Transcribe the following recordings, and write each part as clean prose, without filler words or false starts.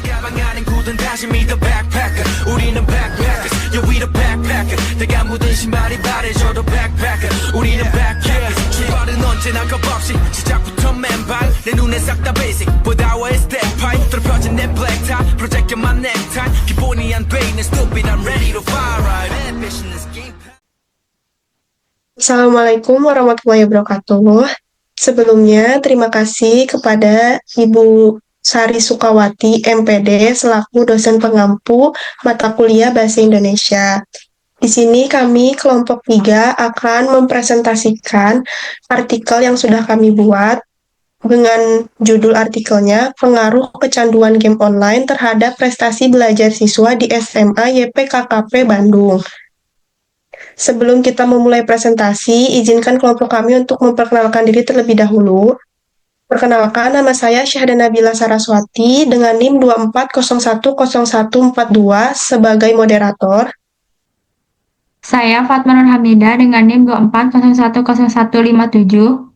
가방 안엔 굳은 다짐이 the backpacker 우리는 backpackers yeah we the backpacker 내가 묻은 신발이 바래져도 backpacker 우리는 backpackers 출발은 언제나 겁없이 시작부터 맨발 내 눈에 싹 다 basic 보다와의 step pipe 뚫어펴진 내 black tie 프로젝트만 necktie 기본이 안 돼 있는 stupid I'm ready to fire right ambition is game. Assalamualaikum warahmatullahi wabarakatuh. Sebelumnya, terima kasih kepada Ibu Sari Sukawati, MPD, selaku dosen pengampu mata kuliah Bahasa Indonesia. Di sini kami kelompok 3 akan mempresentasikan artikel yang sudah kami buat dengan judul artikelnya Pengaruh Kecanduan Game Online Terhadap Prestasi Belajar Siswa di SMA YPKKP Bandung. Sebelum kita memulai presentasi, izinkan kelompok kami untuk memperkenalkan diri terlebih dahulu. Perkenalkan, nama saya Syahdana Nabila Saraswati dengan NIM 24010142 sebagai moderator. Saya Fatma Nur Hamidah dengan NIM 24010157.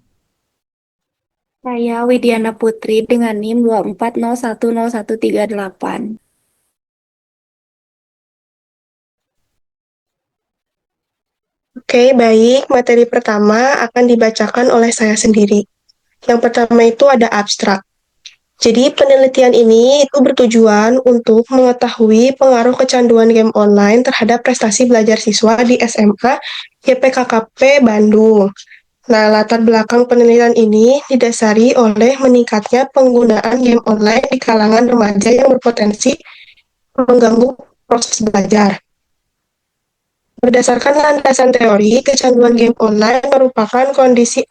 Saya Widiana Putri dengan NIM 24010138. Oke, baik. Materi pertama akan dibacakan oleh saya sendiri. Yang pertama itu ada abstrak. Jadi, penelitian ini itu bertujuan untuk mengetahui pengaruh kecanduan game online terhadap prestasi belajar siswa di SMA YPKKP Bandung. Nah, latar belakang penelitian ini didasari oleh meningkatnya penggunaan game online di kalangan remaja yang berpotensi mengganggu proses belajar. Berdasarkan landasan teori, kecanduan game online merupakan kondisi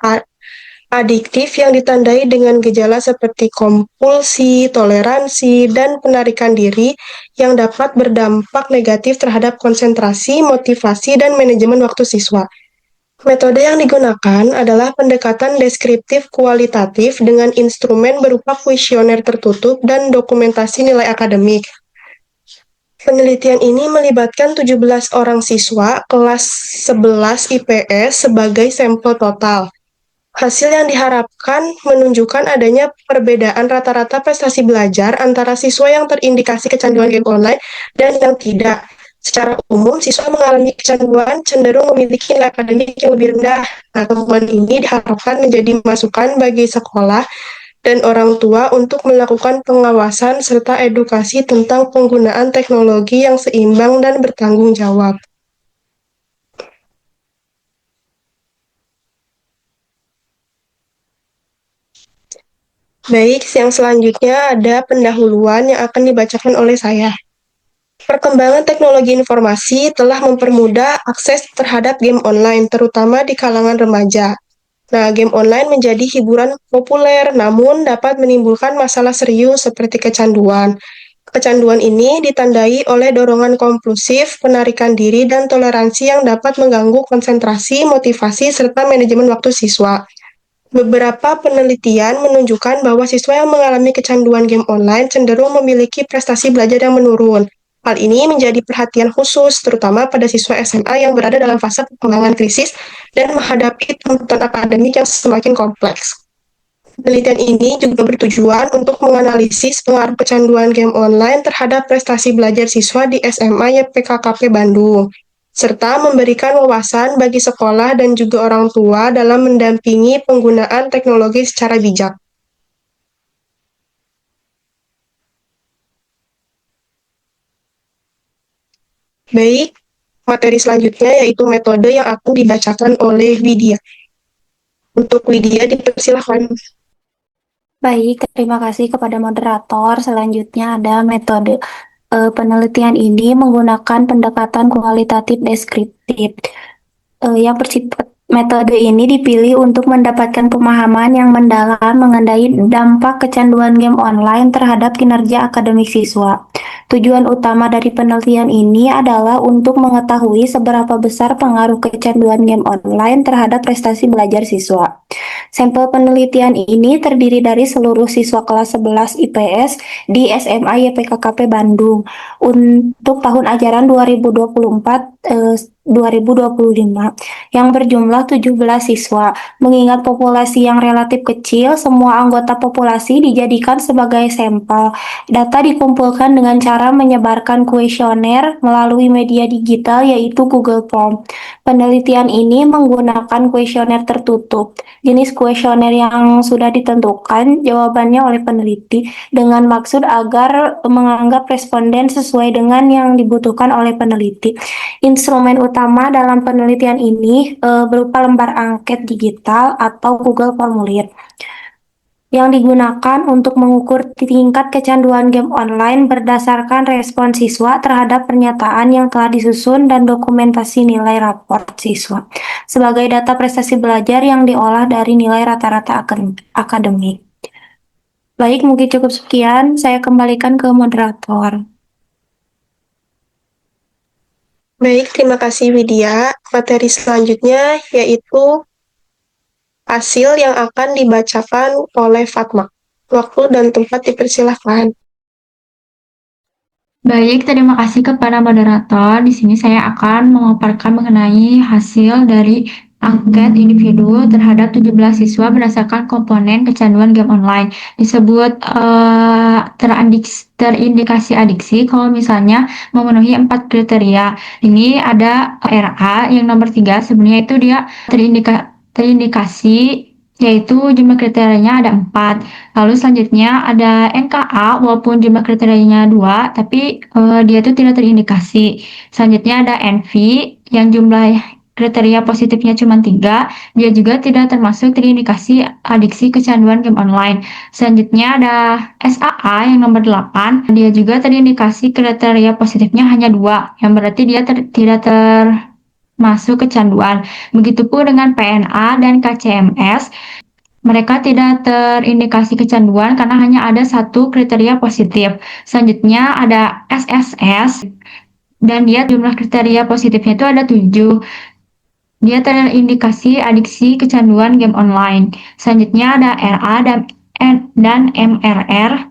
adiktif yang ditandai dengan gejala seperti kompulsi, toleransi, dan penarikan diri yang dapat berdampak negatif terhadap konsentrasi, motivasi, dan manajemen waktu siswa. Metode yang digunakan adalah pendekatan deskriptif kualitatif dengan instrumen berupa kuesioner tertutup dan dokumentasi nilai akademik. Penelitian ini melibatkan 17 orang siswa kelas 11 IPS sebagai sampel total. Hasil yang diharapkan menunjukkan adanya perbedaan rata-rata prestasi belajar antara siswa yang terindikasi kecanduan game online dan yang tidak. Secara umum, siswa mengalami kecanduan cenderung memiliki nilai akademik yang lebih rendah. Nah, temuan ini diharapkan menjadi masukan bagi sekolah dan orang tua untuk melakukan pengawasan serta edukasi tentang penggunaan teknologi yang seimbang dan bertanggung jawab. Baik, yang selanjutnya ada pendahuluan yang akan dibacakan oleh saya. Perkembangan teknologi informasi telah mempermudah akses terhadap game online, terutama di kalangan remaja. Nah, game online menjadi hiburan populer, namun dapat menimbulkan masalah serius seperti kecanduan. Kecanduan ini ditandai oleh dorongan kompulsif, penarikan diri, dan toleransi yang dapat mengganggu konsentrasi, motivasi, serta manajemen waktu siswa. Beberapa penelitian menunjukkan bahwa siswa yang mengalami kecanduan game online cenderung memiliki prestasi belajar yang menurun. Hal ini menjadi perhatian khusus, terutama pada siswa SMA yang berada dalam fase perkembangan krisis dan menghadapi tuntutan akademik yang semakin kompleks. Penelitian ini juga bertujuan untuk menganalisis pengaruh kecanduan game online terhadap prestasi belajar siswa di SMA YPKKP Bandung, serta memberikan wawasan bagi sekolah dan juga orang tua dalam mendampingi penggunaan teknologi secara bijak. Baik, materi selanjutnya yaitu metode yang akan dibacakan oleh Widya. Untuk Widya, dipersilakan. Baik, terima kasih kepada moderator. Selanjutnya ada metode penelitian ini menggunakan pendekatan kualitatif deskriptif. Yang bersifat Metode ini dipilih untuk mendapatkan pemahaman yang mendalam mengenai dampak kecanduan game online terhadap kinerja akademik siswa. Tujuan utama dari penelitian ini adalah untuk mengetahui seberapa besar pengaruh kecanduan game online terhadap prestasi belajar siswa. Sampel penelitian ini terdiri dari seluruh siswa kelas 11 IPS di SMA YPKKP Bandung untuk tahun ajaran 2024 2025 yang berjumlah 17 siswa. Mengingat populasi yang relatif kecil, semua anggota populasi dijadikan sebagai sampel. Data dikumpulkan dengan cara menyebarkan kuesioner melalui media digital yaitu Google Form. Penelitian ini menggunakan kuesioner tertutup. Jenis kuesioner yang sudah ditentukan jawabannya oleh peneliti dengan maksud agar menganggap responden sesuai dengan yang dibutuhkan oleh peneliti. Instrumen utama dalam penelitian ini berupa lembar angket digital atau Google Formulir yang digunakan untuk mengukur tingkat kecanduan game online berdasarkan respon siswa terhadap pernyataan yang telah disusun dan dokumentasi nilai rapor siswa sebagai data prestasi belajar yang diolah dari nilai rata-rata akademik. Baik, mungkin cukup sekian. Saya kembalikan ke moderator. Baik, terima kasih Widya. Materi selanjutnya yaitu hasil yang akan dibacakan oleh Fatma. Waktu dan tempat dipersilahkan. Baik, terima kasih kepada moderator. Di sini saya akan memaparkan mengenai hasil dari angket individu terhadap 17 siswa berdasarkan komponen kecanduan game online. Disebut terindikasi adiksi kalau misalnya memenuhi 4 kriteria. Ini ada RA yang nomor 3, sebenarnya itu dia terindikasi yaitu jumlah kriterianya ada 4. Lalu selanjutnya ada NKA, walaupun jumlah kriterianya 2, tapi dia itu tidak terindikasi. Selanjutnya ada NV, yang jumlah kriteria positifnya cuma 3, dia juga tidak termasuk terindikasi adiksi kecanduan game online. Selanjutnya ada SAA yang nomor 8, dia juga terindikasi kriteria positifnya hanya 2, yang berarti dia tidak termasuk kecanduan. Begitupun dengan PNA dan KCMS, mereka tidak terindikasi kecanduan karena hanya ada 1 kriteria positif. Selanjutnya ada SSS, dan dia jumlah kriteria positifnya itu ada 7. Dia terindikasi adiksi kecanduan game online. Selanjutnya ada RA dan MRR.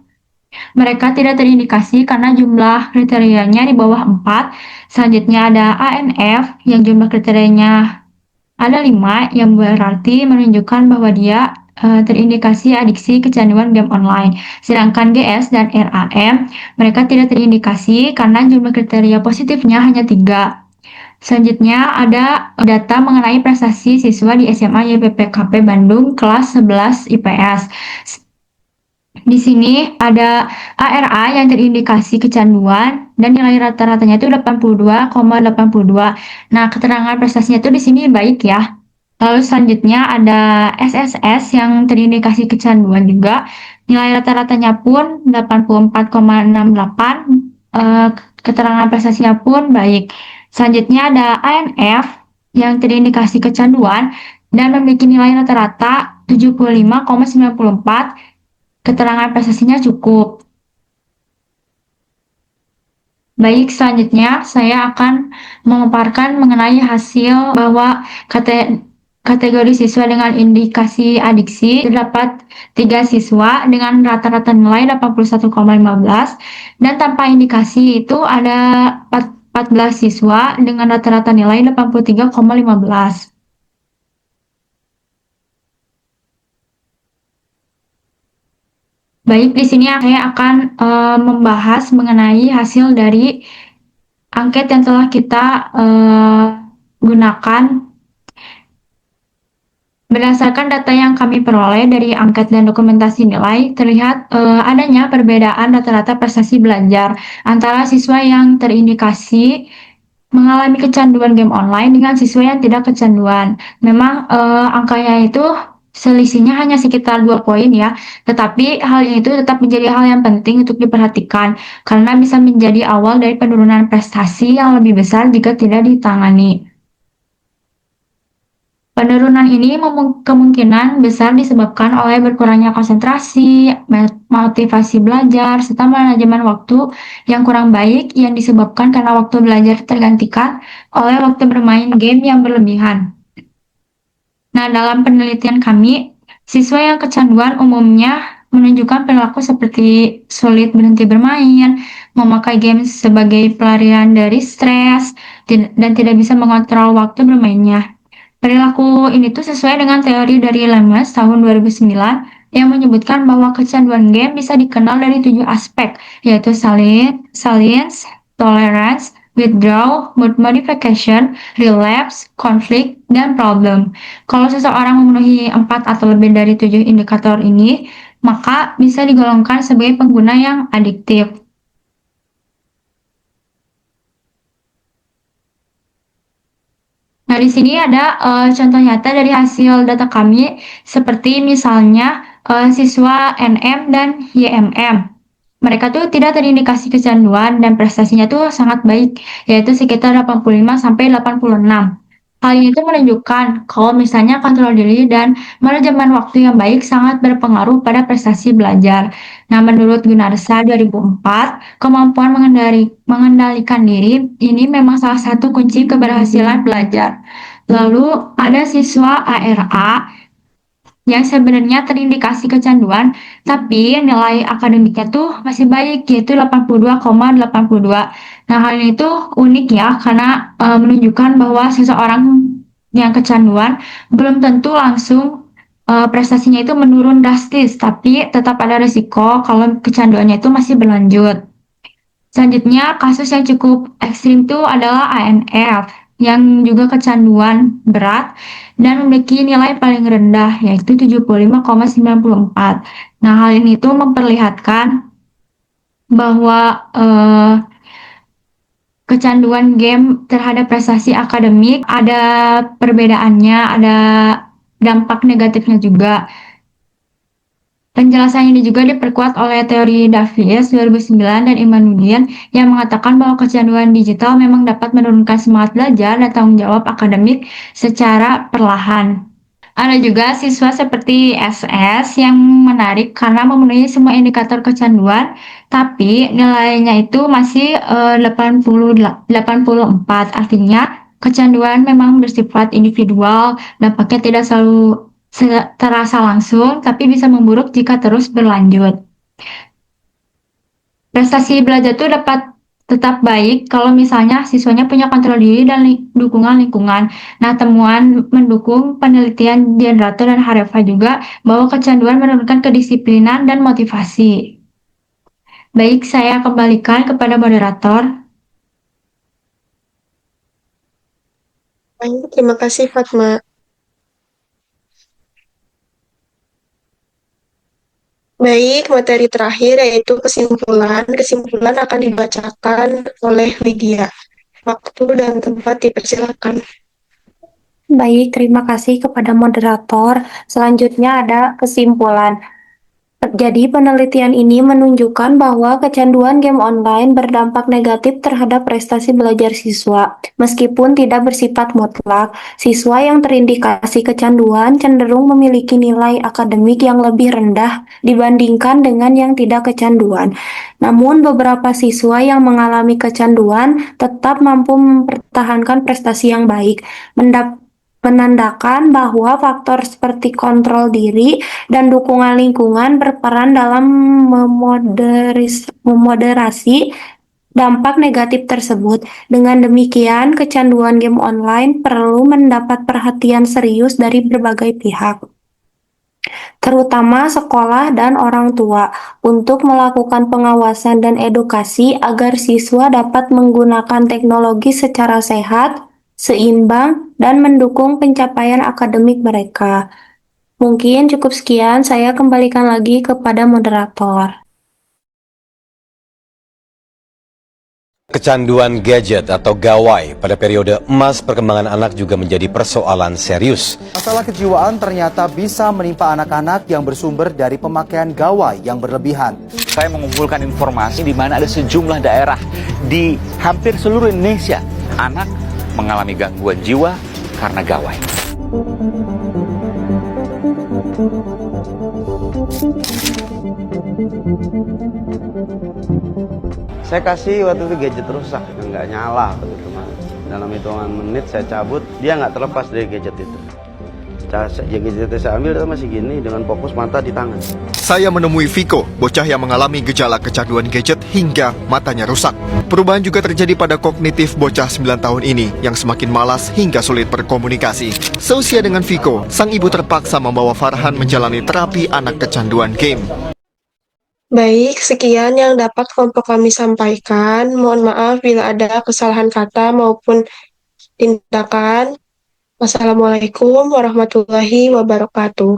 Mereka tidak terindikasi karena jumlah kriterianya di bawah 4. Selanjutnya ada ANF yang jumlah kriterianya ada 5, yang berarti menunjukkan bahwa dia terindikasi adiksi kecanduan game online. Sedangkan GS dan RAM, mereka tidak terindikasi karena jumlah kriteria positifnya hanya 3. Selanjutnya ada data mengenai prestasi siswa di SMA YPPKP Bandung kelas 11 IPS. Di sini ada ARA yang terindikasi kecanduan dan nilai rata-ratanya itu 82,82. Nah, keterangan prestasinya itu di sini baik ya. Lalu selanjutnya ada SSS yang terindikasi kecanduan juga. Nilai rata-ratanya pun 84,68. Keterangan prestasinya pun baik. Selanjutnya ada ANF yang terindikasi kecanduan dan memiliki nilai rata-rata 75,94. Keterangan prestasinya cukup. Baik, selanjutnya saya akan memaparkan mengenai hasil bahwa kategori siswa dengan indikasi adiksi terdapat 3 siswa dengan rata-rata nilai 81,15, dan tanpa indikasi itu ada 14 siswa dengan rata-rata nilai 83,15. Baik, di sini saya akan membahas mengenai hasil dari angket yang telah kita gunakan. Berdasarkan data yang kami peroleh dari angket dan dokumentasi nilai, terlihat adanya perbedaan rata-rata prestasi belajar antara siswa yang terindikasi mengalami kecanduan game online dengan siswa yang tidak kecanduan. Memang angkanya itu selisihnya hanya sekitar 2 poin ya, tetapi hal itu tetap menjadi hal yang penting untuk diperhatikan karena bisa menjadi awal dari penurunan prestasi yang lebih besar jika tidak ditangani. Penurunan ini kemungkinan besar disebabkan oleh berkurangnya konsentrasi, motivasi belajar, serta manajemen waktu yang kurang baik yang disebabkan karena waktu belajar tergantikan oleh waktu bermain game yang berlebihan. Nah, dalam penelitian kami, siswa yang kecanduan umumnya menunjukkan perilaku seperti sulit berhenti bermain, memakai game sebagai pelarian dari stres, dan tidak bisa mengontrol waktu bermainnya. Perilaku ini tuh sesuai dengan teori dari Lemes tahun 2009 yang menyebutkan bahwa kecanduan game bisa dikenal dari 7 aspek, yaitu salience, tolerance, withdrawal, mood modification, relapse, conflict, dan problem. Kalau seseorang memenuhi 4 atau lebih dari 7 indikator ini, maka bisa digolongkan sebagai pengguna yang adiktif. Nah, di sini ada contoh nyata dari hasil data kami, seperti misalnya siswa NM dan YMM. Mereka tuh tidak terindikasi kecanduan dan prestasinya tuh sangat baik, yaitu sekitar 85 sampai 86. Hal ini tuh menunjukkan kalau misalnya kontrol diri dan manajemen waktu yang baik sangat berpengaruh pada prestasi belajar. Nah, menurut Gunarsa 2004, kemampuan mengendalikan diri ini memang salah satu kunci keberhasilan belajar. Lalu ada siswa ARA yang sebenarnya terindikasi kecanduan, tapi nilai akademiknya tuh masih baik, yaitu 82,82. Nah, hal ini tuh unik ya, karena menunjukkan bahwa seseorang yang kecanduan belum tentu langsung prestasinya itu menurun drastis, tapi tetap ada risiko kalau kecanduannya itu masih berlanjut. Selanjutnya, kasus yang cukup ekstrim itu adalah ANF, yang juga kecanduan berat dan memiliki nilai paling rendah, yaitu 75,94. Nah, hal ini tuh memperlihatkan bahwa kecanduan game terhadap prestasi akademik ada perbedaannya, ada dampak negatifnya juga. Penjelasan ini juga diperkuat oleh teori Davies 2009 dan Imanuddin yang mengatakan bahwa kecanduan digital memang dapat menurunkan semangat belajar dan tanggung jawab akademik secara perlahan. Ada juga siswa seperti SS yang menarik karena memenuhi semua indikator kecanduan, tapi nilainya itu masih 84. Artinya kecanduan memang bersifat individual, dampaknya tidak selalu terasa langsung, tapi bisa memburuk jika terus berlanjut. Prestasi belajar itu dapat tetap baik kalau misalnya siswanya punya kontrol diri dan dukungan lingkungan. Nah, temuan mendukung penelitian Generator dan Hareva juga bahwa kecanduan menurunkan kedisiplinan dan motivasi. Baik, saya kembalikan kepada moderator. Baik, terima kasih Fatma. Baik, materi terakhir yaitu kesimpulan. Kesimpulan akan dibacakan oleh Lydia. Waktu dan tempat dipersilakan. Baik, terima kasih kepada moderator. Selanjutnya ada kesimpulan. Jadi, penelitian ini menunjukkan bahwa kecanduan game online berdampak negatif terhadap prestasi belajar siswa. Meskipun tidak bersifat mutlak, siswa yang terindikasi kecanduan cenderung memiliki nilai akademik yang lebih rendah dibandingkan dengan yang tidak kecanduan. Namun, beberapa siswa yang mengalami kecanduan tetap mampu mempertahankan prestasi yang baik, menandakan bahwa faktor seperti kontrol diri dan dukungan lingkungan berperan dalam memoderasi dampak negatif tersebut. Dengan demikian, kecanduan game online perlu mendapat perhatian serius dari berbagai pihak, terutama sekolah dan orang tua, untuk melakukan pengawasan dan edukasi agar siswa dapat menggunakan teknologi secara sehat, seimbang, dan mendukung pencapaian akademik mereka. Mungkin cukup sekian, saya kembalikan lagi kepada moderator. Kecanduan gadget atau gawai pada periode emas perkembangan anak juga menjadi persoalan serius. Masalah kejiwaan ternyata bisa menimpa anak-anak yang bersumber dari pemakaian gawai yang berlebihan. Saya mengumpulkan informasi di mana ada sejumlah daerah di hampir seluruh Indonesia anak mengalami gangguan jiwa karena gawai. Saya kasih waktu itu gadget rusak, nggak nyala begitu. Dalam hitungan menit saya cabut, dia nggak terlepas dari gadget itu. gadget saya ambil itu masih gini dengan fokus mata di tangan. Saya menemui Viko, bocah yang mengalami gejala kecanduan gadget hingga matanya rusak. Perubahan juga terjadi pada kognitif bocah 9 tahun ini yang semakin malas hingga sulit berkomunikasi. Seusia dengan Viko, sang ibu terpaksa membawa Farhan menjalani terapi anak kecanduan game. Baik, sekian yang dapat kelompok kami sampaikan. Mohon maaf bila ada kesalahan kata maupun tindakan. Wassalamualaikum warahmatullahi wabarakatuh.